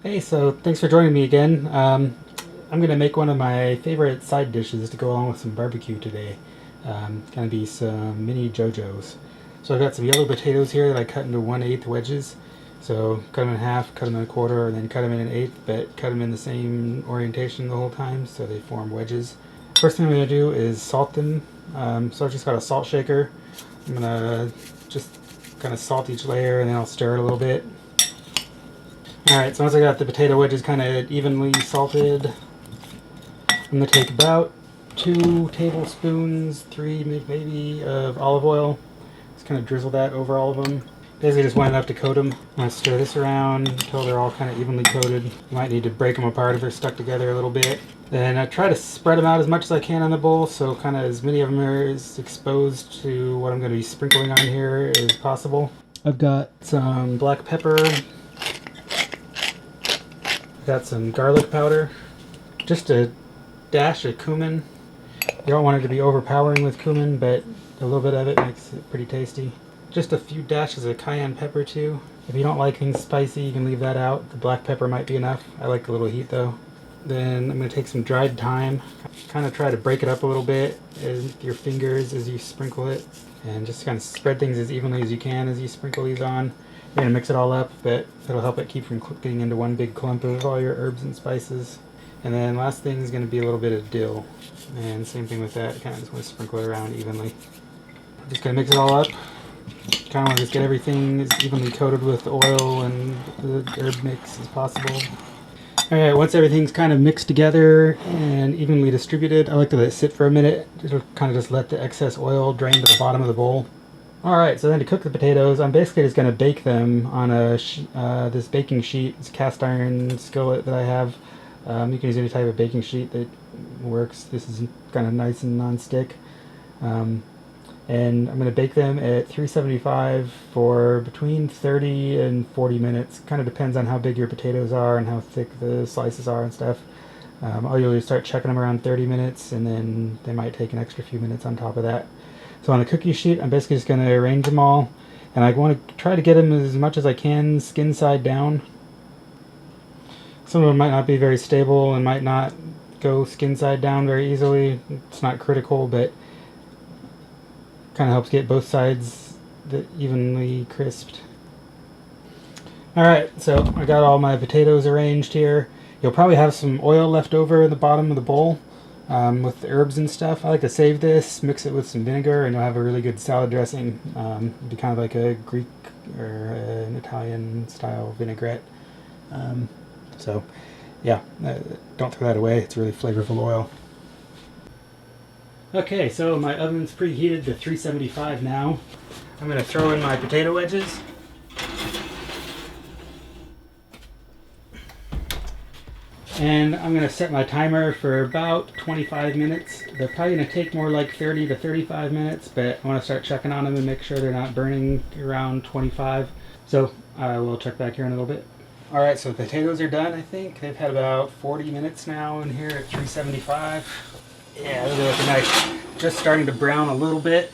Hey, so thanks for joining me again. I'm going to make one of my favorite side dishes to go along with some barbecue today. Gonna be some mini JoJo's. So I've got some yellow potatoes here that I cut into 1/8 wedges. So cut them in half, cut them in a quarter, and then cut them in an eighth, but cut them in the same orientation the whole time so they form wedges. First thing I'm going to do is salt them. So I've just got a salt shaker. I'm going to just kind of salt each layer and then I'll stir it a little bit. Alright, so once I got the potato wedges kind of evenly salted, I'm going to take about 2 tablespoons, 3 maybe, of olive oil. Just kind of drizzle that over all of them. Basically just want enough to coat them. I'm going to stir this around until they're all kind of evenly coated. You might need to break them apart if they're stuck together a little bit. Then I try to spread them out as much as I can on the bowl, so kind of as many of them are as exposed to what I'm going to be sprinkling on here as possible. I've got some black pepper. Got some garlic powder, just a dash of cumin. You don't want it to be overpowering with cumin, but a little bit of it makes it pretty tasty. Just a few dashes of cayenne pepper too. If you don't like things spicy, you can leave that out. The black pepper might be enough. I like a little heat though. Then I'm going to take some dried thyme. Kind of try to break it up a little bit with your fingers as you sprinkle it. And just kind of spread things as evenly as you can as you sprinkle these on. You're going to mix it all up, but it'll help it keep from getting into one big clump of all your herbs and spices. And then last thing is going to be a little bit of dill. And same thing with that, kind of just want to sprinkle it around evenly. I'm just going to mix it all up. Kind of want to just get everything as evenly coated with oil and the herb mix as possible. Alright, once everything's kind of mixed together and evenly distributed, I like to let it sit for a minute. It'll kind of just let the excess oil drain to the bottom of the bowl. Alright, so then to cook the potatoes, I'm basically just going to bake them on a this baking sheet, this cast iron skillet that I have. You can use any type of baking sheet that works. This is kind of nice and non-stick. And I'm going to bake them at 375 for between 30 and 40 minutes. Kind of depends on how big your potatoes are and how thick the slices are and stuff. I'll usually start checking them around 30 minutes, and then they might take an extra few minutes on top of that. So on the cookie sheet, I'm basically just going to arrange them all, and I want to try to get them as much as I can skin side down. Some of them might not be very stable and might not go skin side down very easily. It's not critical, but kind of helps get both sides evenly crisped. Alright, so I got all my potatoes arranged here. You'll probably have some oil left over in the bottom of the bowl. With the herbs and stuff. I like to save this, mix it with some vinegar, and you'll have a really good salad dressing. It'd be kind of like a Greek or an Italian style vinaigrette. So yeah, don't throw that away. It's really flavorful oil. Okay, so my oven's preheated to 375 now. I'm going to throw in my potato wedges. And I'm going to set my timer for about 25 minutes. They're probably going to take more like 30 to 35 minutes, but I want to start checking on them and make sure they're not burning around 25. So I will check back here in a little bit. Alright, so the potatoes are done, I think. They've had about 40 minutes now in here at 375. Yeah, they're looking nice. Just starting to brown a little bit.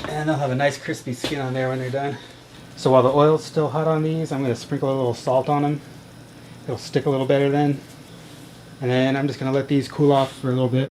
And they'll have a nice crispy skin on there when they're done. So while the oil's still hot on these, I'm going to sprinkle a little salt on them. It'll stick a little better then. And then I'm just going to let these cool off for a little bit.